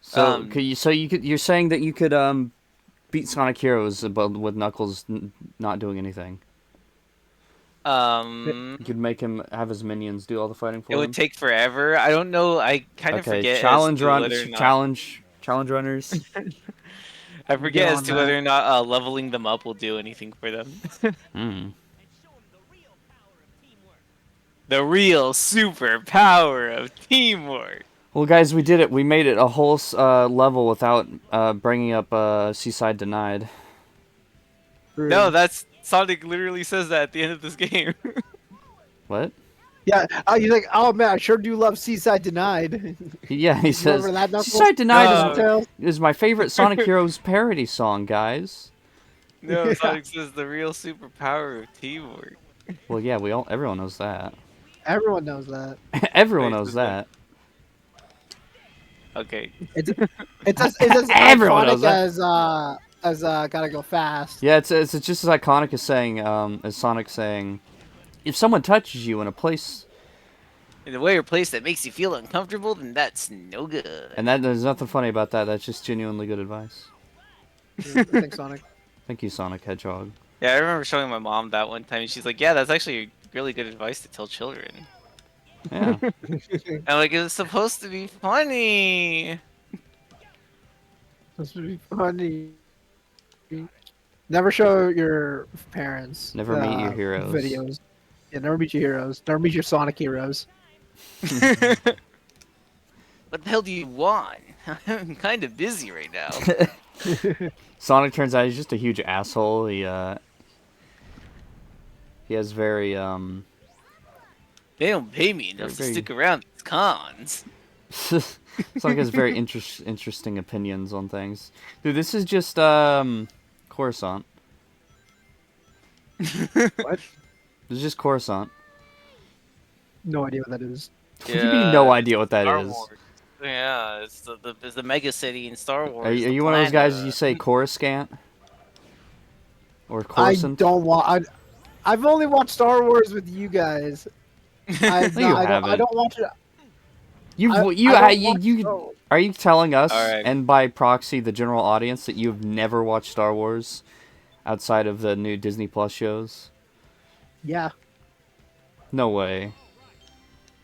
So you're saying that you could beat Sonic Heroes but with Knuckles not doing anything. You could make him have his minions do all the fighting it for would him. take forever. I don't know. I kind of Okay, forget as to whether or not challenge runners. I Get forget as on to whether that. or not leveling them up will do anything for them. Hmm. The real super power of teamwork. Well, guys, we did it. We made it a whole level without bringing up Seaside Denied. No, True. that's Sonic literally says that at the end of this game. What? Yeah, you're like, oh man, I sure do love Seaside Denied. Yeah, he You says remember that, Knuckles? Seaside Denied No. Tails? is my favorite Sonic Heroes parody song, guys. No, Yeah. Sonic says the real superpower of teamwork. Well, yeah, everyone knows that. Everyone knows that. Everyone Wait, knows is that- that. Okay. It's as Everyone knows iconic as Gotta Go Fast. Yeah, it's just as iconic as Sonic saying, if someone touches you in a place, In a way or place that makes you feel uncomfortable, then that's no good. and there's nothing funny about that. That's just genuinely good advice. Thanks, Sonic. Thank you, Sonic Hedgehog. Yeah, I remember showing my mom that one time, and she's like, "Yeah, that's actually really good advice to tell children." Yeah. I'm like, "It's supposed to be funny." This would be funny. Never show your parents. Never meet your heroes. Videos. Yeah, never meet your heroes. Never meet your Sonic heroes. What the hell do you want? I'm kind of busy right now. Sonic turns out he's just a huge asshole. He has very They don't pay me enough to Very- stick around these cons. Sonic has very interesting opinions on things. Dude, this is just Coruscant. What? This is just Coruscant. No idea what that is. What do you mean no idea what that Star is? Wars. Yeah, it's the mega city in Star Wars. Are the you one of those guys planet. you say Coruscant? Or I Coruscant? don't want. I've only watched Star Wars with you guys. I, No, you I haven't. don't watch it. You I don't watch Star Wars. are you telling us Alright. and by proxy the general audience that you've never watched Star Wars outside of the new Disney Plus shows? Yeah, No way.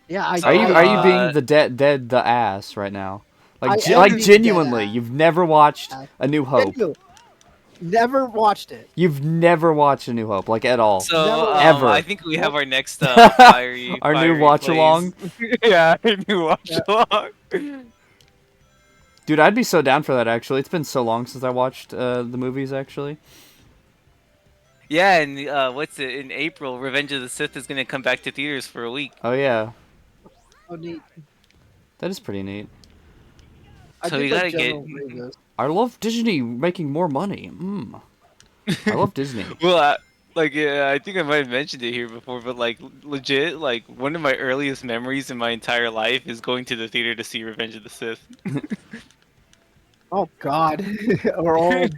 yeah. I, Are you Uh, being the ass right now? Like I am like being genuinely, dead ass. you've never watched Ass. A New Hope. Never watched it. You've never watched A New Hope, like at all. So Never- Ever. I think we have our next fiery, Our new fiery watch plays. along. Yeah, our new watch along. Dude, I'd be so down for that actually. It's been so long since I watched the movies actually. Yeah, and what's it in April? Revenge of the Sith is gonna come back to theaters for a week. Oh yeah. Oh, neat. That is pretty neat. I So did we like gotta get- General Grievous. I love Disney making more money. I love Disney. Well, I think I might have mentioned it here before, but like legit, like one of my earliest memories in my entire life is going to the theater to see Revenge of the Sith. Oh God, we're old.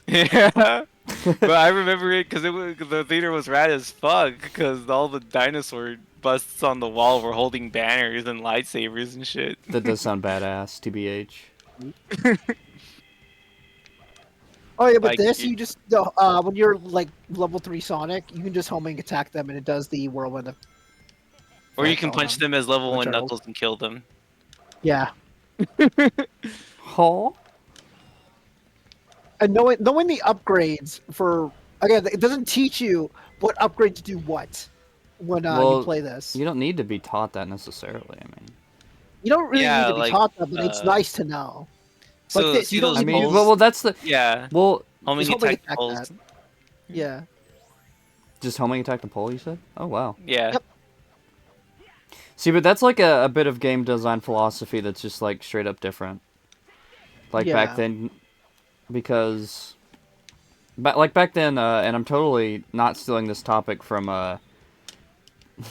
Yeah, but I remember it because the theater was rad as fuck because all the dinosaur busts on the wall were holding banners and lightsabers and shit. That does sound badass, TBH. Oh yeah, but Like, this you- you just when you're like level 3 Sonic, you can just homing attack them and it does the whirlwind. Or you effect can on punch them. them as level Which 1 are- Knuckles and kill them. Yeah, Huh? and knowing the upgrades for again, it doesn't teach you what upgrade to do what when Well, you play this. You don't need to be taught that necessarily. I mean, You don't really Yeah, need to be like, taught that, but it's nice to know. Like this, see you don't those I mean, poles? well, that's the Yeah, well, homing Just homing attack attack poles. that. Yeah, just homing attack the pole. You said? Oh wow. Yeah. Yep. See, but that's like a bit of game design philosophy that's just like straight up different. Like back Yeah. then, because, back then, and I'm totally not stealing this topic from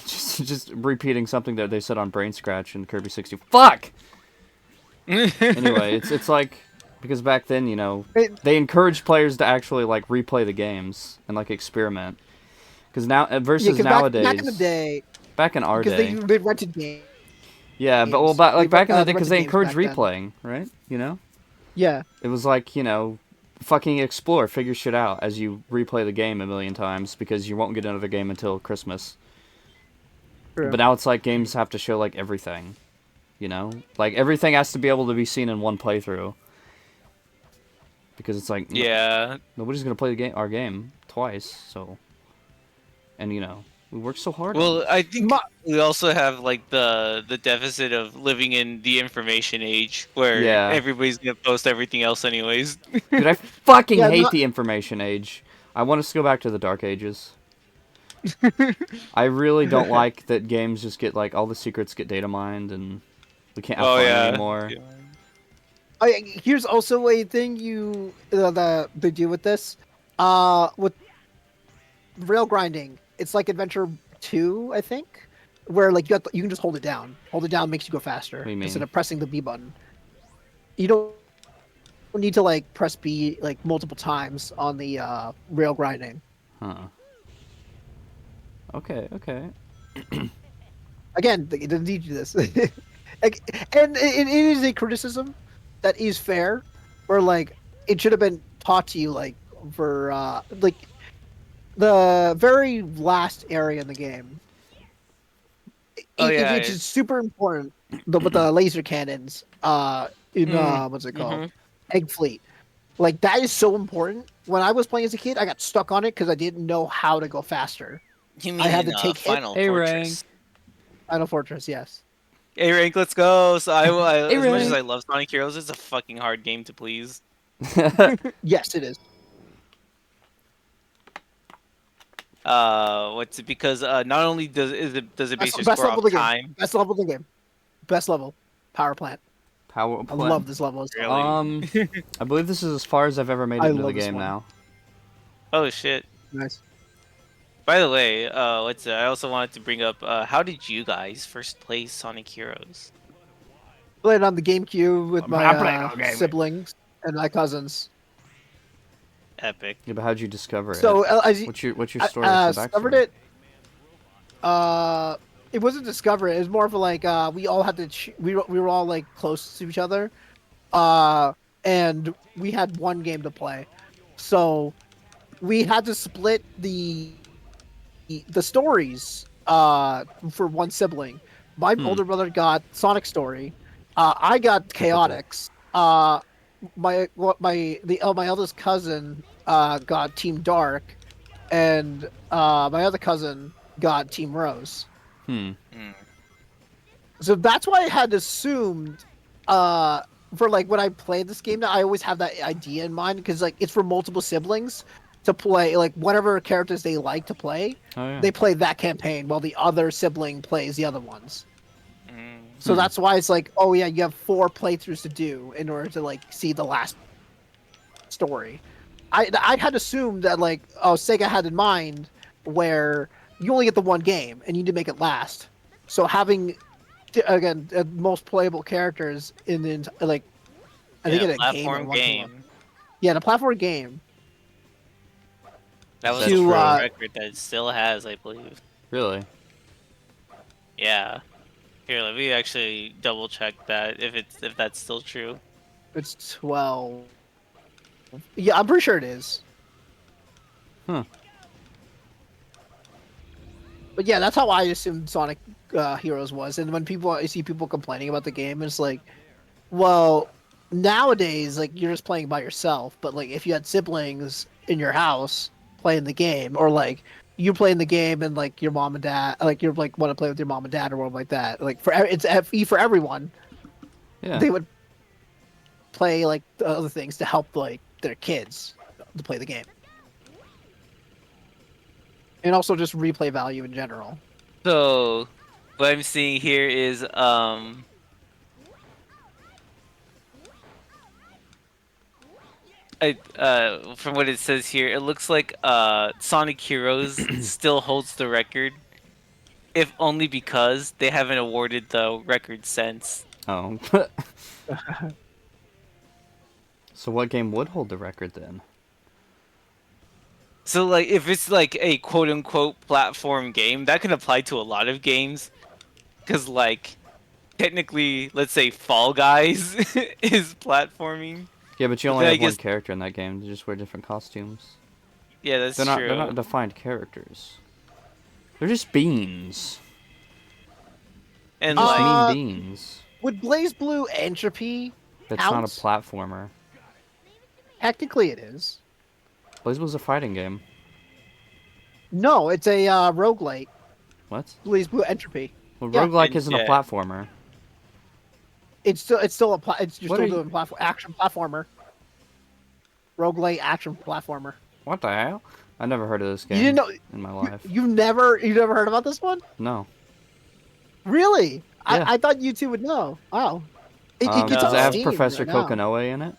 just repeating something that they said on Brain Scratch in Kirby 60. Fuck. Anyway, it's like because back then, you know, they encouraged players to actually like replay the games and like experiment. Because now versus 'cause nowadays, back in the day, back in our because day, they rented games. Yeah, but well, games. like back in the day, The because rented they games encouraged back then. replaying, right? You know, Yeah. it was like, you know, fucking explore, figure shit out as you replay the game a million times because you won't get another game until Christmas. True. But now it's like games have to show like everything, you know, like everything has to be able to be seen in one playthrough. Because it's like Yeah. nobody's gonna play our game twice, so. And you know, we work so hard on Well, this. I think My- we also have like the deficit of living in the information age where Yeah. everybody's gonna post everything else anyways. Dude, I fucking Yeah, hate not- the information age. I want us to go back to the Dark Ages. I really don't like that games just get like all the secrets get data mined and we can't have Oh fun yeah. anymore. Here's also a thing you they do with this, with rail grinding. It's like Adventure 2, I think, where like you can just hold it down. Hold it down makes you go faster What do you mean? instead of pressing the B button. You don't need to like press B like multiple times on the rail grinding. Huh. Okay, okay. Again, it doesn't teach you this. And it is a criticism that is fair, where like it should have been taught to you like for like the very last area in the game. Oh, yeah, Which is super important. With the laser cannons, what's it called? Mhm. Egg Fleet. Like that is so important. When I was playing as a kid, I got stuck on it because I didn't know how to go faster. You mean I had to take Final Hey, Fortress? Final Fortress, yes. A rank, let's go. So as much as A-Rank. I love Sonic Heroes, it's a fucking hard game to please. Yes, it is. What's it? Because not only does it base your Best score level off of the time, game. Best level of the game. Best level. Power plant. Power I plant. love this level. Really? I believe this is as far as I've ever made I it into the love this game one. now. oh shit. Nice. By the way, I also wanted to bring up how did you guys first play Sonic Heroes? Played on the GameCube with I played my on Game. siblings and my cousins. Epic. Yeah, but how'd you discover So it? as you What's your story? What's the discovered backstory? it. It wasn't discover it. It was more of a, like we all had to. We were all like close to each other, and we had one game to play, so we had to split the stories for one sibling. My older brother got Sonic Story. I got Chaotix. My eldest cousin got Team Dark, and my other cousin got Team Rose. So that's why I had assumed, for like when I played this game, I always have that idea in mind because like it's for multiple siblings to play like whatever characters they like to play. Oh yeah. They play that campaign while the other sibling plays the other ones. Mm. So that's why it's like, oh yeah, you have 4 playthroughs to do in order to like see the last story. I had assumed that like, oh, Sega had in mind where you only get the one game and you need to make it last. So having again most playable characters in the like, I think in a game, platform or game. yeah, in a platform game. That was To, a uh, record that it still has, I believe. Really? Yeah. Here, let me actually double check that if that's still true. It's 12. Yeah, I'm pretty sure it is. Huh. But yeah, that's how I assumed Sonic Heroes was. And when I see people complaining about the game, it's like, well, nowadays, like you're just playing by yourself. But like if you had siblings in your house playing the game, or like you playing the game and like your mom and dad, like you're like want to play with your mom and dad or whatever like that. Like it's FE for everyone. Yeah. They would play like the other things to help like their kids to play the game. And also just replay value in general. So, what I'm seeing here is from what it says here, it looks like Sonic Heroes still holds the record, if only because they haven't awarded the record since. Oh. So what game would hold the record then? So like if it's like a quote unquote platform game, that can apply to a lot of games. Cause like technically, let's say Fall Guys is platforming. Yeah, but you But only then I have one guess character in that game. They just wear different costumes. yeah, that's They're true. not defined characters. They're just beans. And Just like, mean beans. Would Blaze Blue Entropy That's not a count? platformer. Technically, it is. Blaze was a fighting game. No, it's a roguelite. What? Blaze Blue Entropy. Well, Yeah. roguelike isn't a Yeah. platformer. It's still it's you're What still are you- doing action platformer. Roguelite action platformer. What the hell? I never heard of this game You didn't know? in my life. You never heard about this one? No. Really? Yeah. I thought you two would know. Wow. It's Does on it have Steam Professor right now. Kokonoe in it?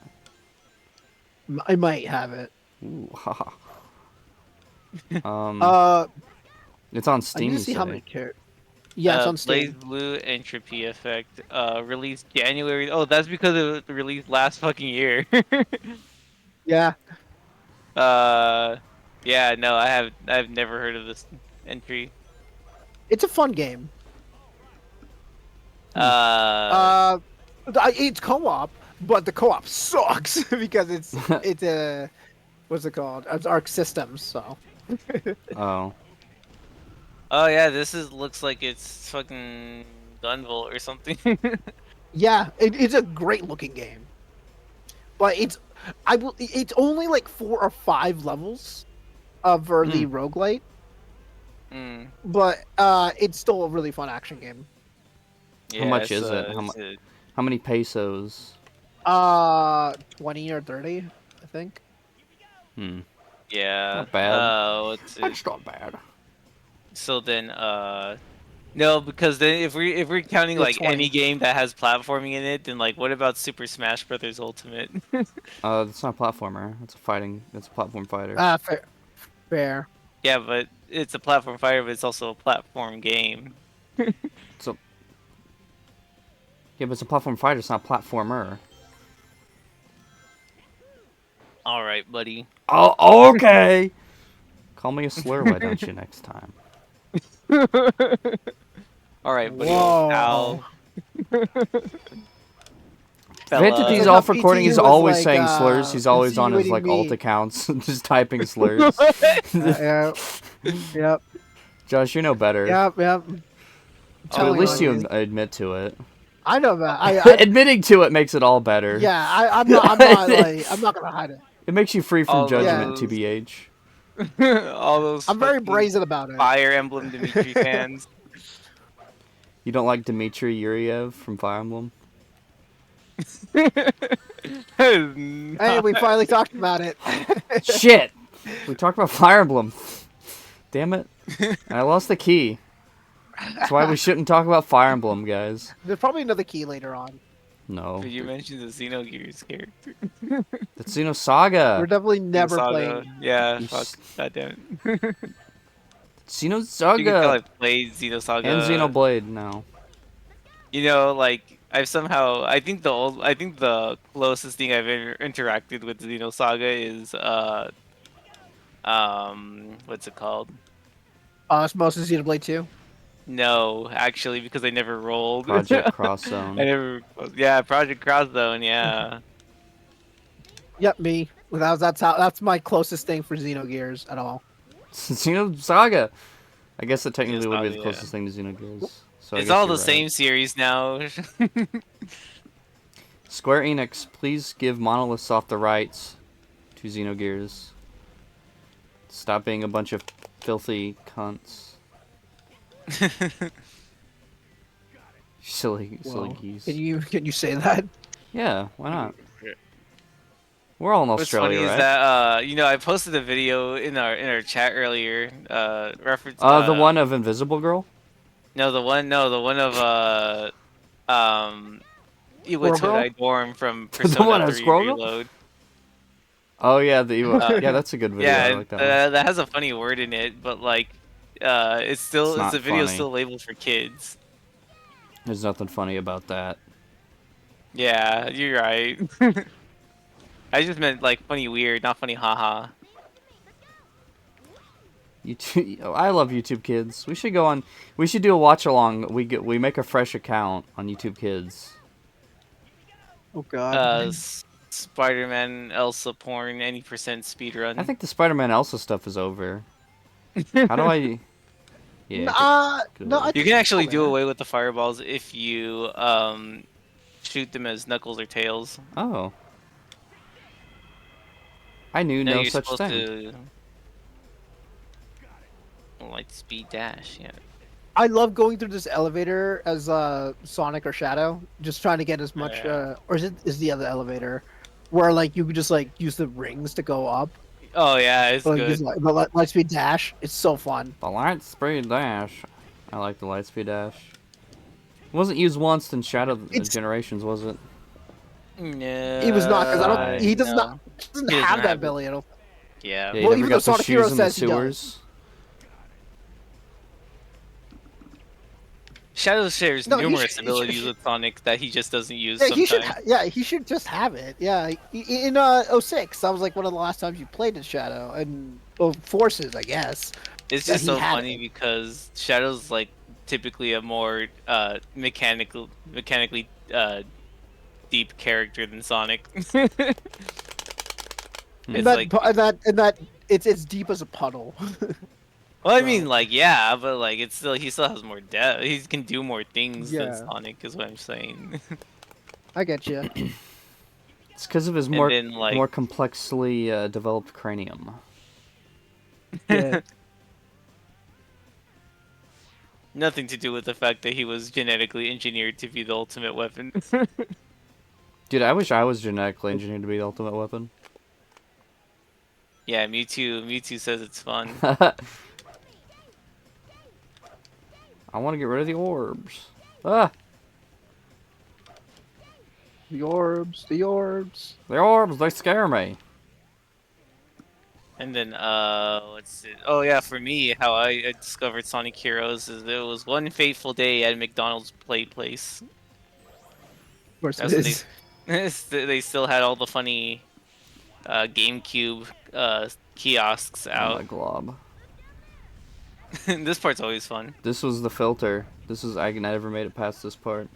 I might have it. Ooh, haha. It's on I Steam. need to You see how say. many characters. Yeah, it's on Blaze Steam. Blue Entropy Effect, released January. Oh, that's because it was released last fucking year. Yeah. Yeah, no, I've never heard of this entry. It's a fun game. It's co-op, but the co-op sucks because it's a what's it called? It's Arc Systems. So Oh. Oh yeah, looks like it's fucking Gunvolt or something. yeah, it's a great looking game, but it's only like 4 or 5 levels for the roguelite, Mm. but it's still a really fun action game. Yeah, much is so it? it's How many pesos? 20 or 30, I think. yeah. Not bad. What's it? That's not bad. So then, no, because then if we're counting It's like 20. any game that has platforming in it, then like what about Super Smash Brothers Ultimate? It's not a platformer. It's a fighting. It's a platform fighter. Fair. Yeah, but it's a platform fighter, but it's also a platform game. So. Yeah, but it's a platform fighter. It's not a platformer. All right, buddy. Oh, okay. Call me a slur, why don't you, next time? All right, buddy. Whoa. Ow. Vantage, Fella. off recording, he's PTU was always like, saying slurs. He's always on his insinuating like alt me. accounts, just typing slurs. Yep. Josh, you know better. Yep. So at least you admit to it. I know that. I Admitting to it makes it all better. yeah. I'm not gonna hide it. It makes you free from All judgment, those- TBH. All those. I'm very fucking brazen about it. Fire Emblem Dimitri fans. You don't like Dmitry Yuriev from Fire Emblem? Hey, we finally talked about it. Shit! We talked about Fire Emblem. Damn it. And I lost the key. That's why we shouldn't talk about Fire Emblem, guys. There's probably another key later on. No. Did you mention the Xenogears character? The Xenosaga. We're definitely never Saga. playing. Yeah, You fuck. s- Goddamn it. You can tell Xenosaga. I played Xenosaga. And Xenoblade now. You know, like I think the closest thing I've ever interacted with Xenosaga is what's it called? Osmosis Xenoblade 2. No, actually, because I never rolled. Project Cross Zone. I never. Yeah, Project Cross Zone. Yeah. Yep, me. That's my closest thing for Xenogears at all. Xenosaga. I guess it technically would be the Xenosaga, closest thing to Xenogears. So I It's guess all you're the right. same series now. Square Enix, please give Monolith Soft the rights to Xenogears. Stop being a bunch of filthy cunts. Silly Whoa. geese. Can you say that? Yeah, why not? We're all in What's Australia, funny right? is that I posted a video in our chat earlier. Reference. The one of Invisible Girl? No, the one of Squirrel Girl? Iwatodai Dorm from Persona one of 3 Squirrel Girl? Reload. Oh yeah, the yeah, that's a good video. Yeah, I like that one. that has a funny word in it, but like, it's not the video's funny. still labeled for kids. There's nothing funny about that. Yeah, you're right. I just meant like funny weird, not funny haha. YouTube. I love YouTube Kids. We should go on. We should do a watch along. We make a fresh account on YouTube Kids. Oh God. Spider-Man, Elsa porn, any percent speedrun. I think the Spider-Man Elsa stuff is over. How do I? Yeah. No, I You think can it's actually still do there. away with the fireballs if you shoot them as Knuckles or Tails. Oh. I knew No, no you're such supposed thing. to light speed dash. Yeah. I love going through this elevator as Sonic or Shadow, just trying to get as much. Yeah. Or is the other elevator, where like you could just like use the rings to go up, Oh yeah, it's like good. just like the Lightspeed dash. It's so fun. The light speed dash. I like the light speed dash. It wasn't used once in Shadow Generations, was it? No. He was not because I don't. Right. He does No. not doesn't He doesn't have that have it. ability. I don't. Yeah. Yeah, you Well, never even got though the Sonic Hero shoes in the says he does. sewers. Shadow shares No, he numerous should- he abilities should- with Sonic that he just doesn't use Yeah, sometimes. he should. Yeah, he should just have it. Yeah, in 06, that was like one of the last times you played as Shadow and Forces, I guess. It's that just he so had funny it. because Shadow's like typically a more mechanically deep character than Sonic. It's And that, like, and that it's deep as a puddle. well, I mean, like, yeah, but like, it's still he still has more depth. He can do more things than Yeah. Sonic, is what I'm saying. I get you. It's because of his And more then, like- more complexly developed cranium. Yeah. Nothing to do with the fact that he was genetically engineered to be the ultimate weapon. Dude, I wish I was genetically engineered to be the ultimate weapon. Yeah, Mewtwo says it's fun. I want to get rid of the orbs. Ah, The orbs, the orbs. the orbs, they scare me. And then, what's it? Oh yeah, for me, how I discovered Sonic Heroes is there was one fateful day at McDonald's Play Place. Of course That's it when is. they still had all the funny GameCube kiosks Oh my out. glob. This part's always fun. This was the filter. I never made it past this part.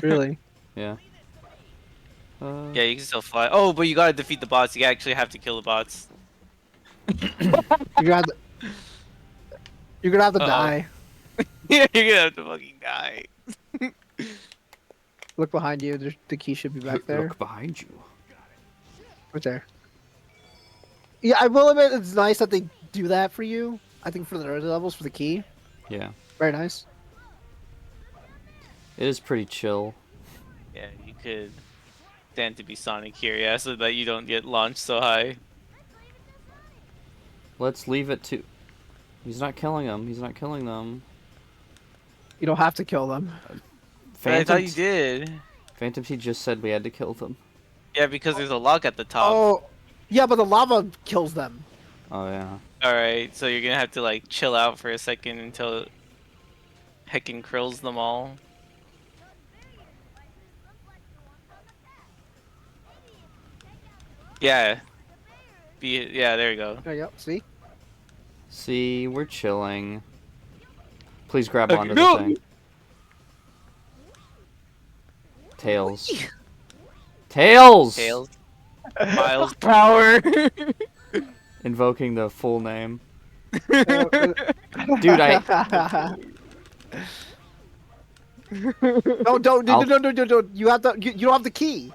Really. Yeah. Yeah, you can still fly. Oh, but you gotta defeat the bots. You actually have to kill the bots. You're gonna have to, you're gonna have to Uh-oh. die. Yeah, you're gonna have to fucking die. Look behind you. The key should be back there. Look behind you. Right there. Yeah, I will admit it's nice that they do that for you. I think for the early levels for the key. Yeah. Very nice. It is pretty chill. Yeah, you could stand to be Sonic here, yeah, so that you don't get launched so high. Let's leave it to... He's not killing them. He's not killing them. You don't have to kill them. But I thought you did. Phantom T just said we had to kill them. Yeah, because there's a lock at the top. Oh, yeah, but the lava kills them. Oh, yeah. Alright, so you're gonna have to like chill out for a second until heckin' krills them all. Yeah. Yeah, there you go. There you go. See? See, we're chilling. Please grab Okay, onto no! the thing. Tails. Tails! Tails. Miles power. Invoking the full name. Dude, Dude, No, don't, I'll- don't. You have the. You don't have the key.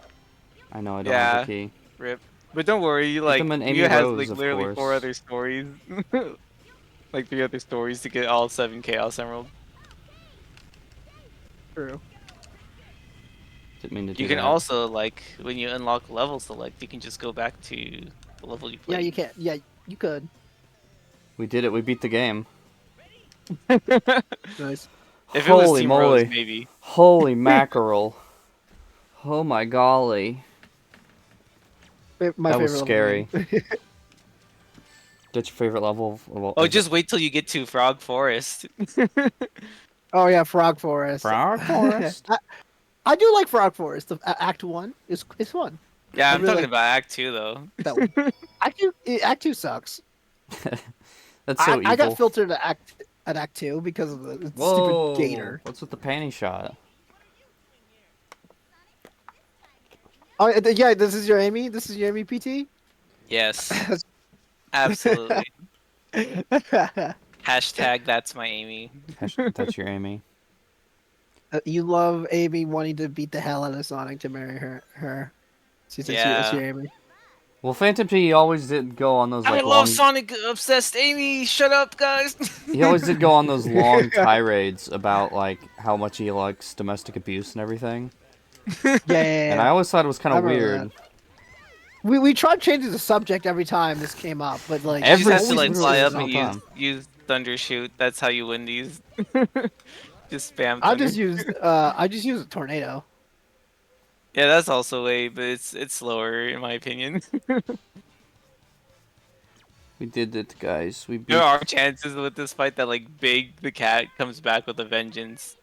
I know I don't have the key. Rip. But don't worry, you like them in Amy you have Rose, like of literally course. 4 other stories. Like 3 other stories to get all 7 Chaos Emerald. True. Didn't mean to do You can that. also like when you unlock level select, you can just go back to the level you Yeah, played. you can't. Yeah, you could. We did it. We beat the game. Nice. If it was Holy Team moly. Rose, maybe. Holy mackerel. Oh my golly. My That was favorite scary. level. That's your favorite level? Oh, just wait till you get to Frog Forest. Oh yeah, Frog Forest. Frog Forest? I do like Frog Forest. Act 1 is fun. Yeah, I I'm really talking like- about Act 2 though. That one. Act 2 sucks. That's so evil. I got filtered at Act 2 because of the Whoa! stupid gator. What's with the panty shot? Oh yeah, this is your Amy. This is your Amy PT. Yes, absolutely. Hashtag that's my Amy. That's your Amy. You love Amy wanting to beat the hell out of Sonic to marry her. That's Yeah. your Amy. Well, Phantom P always did go on those I like love long. Sonic obsessed Amy. Shut up, guys. He always did go on those long tirades about like how much he likes domestic abuse and everything. Yeah. And I always thought it was kind I of remember weird. We tried changing the subject every time this came up, but like You just have to Every like single fly up time. and use Thundershoot. That's how you win these. Just spam. I Thunder. just used a tornado. Yeah, that's also a, but it's slower in my opinion. We did it, guys. We beat. There are chances with this fight that like Big the cat comes back with a vengeance.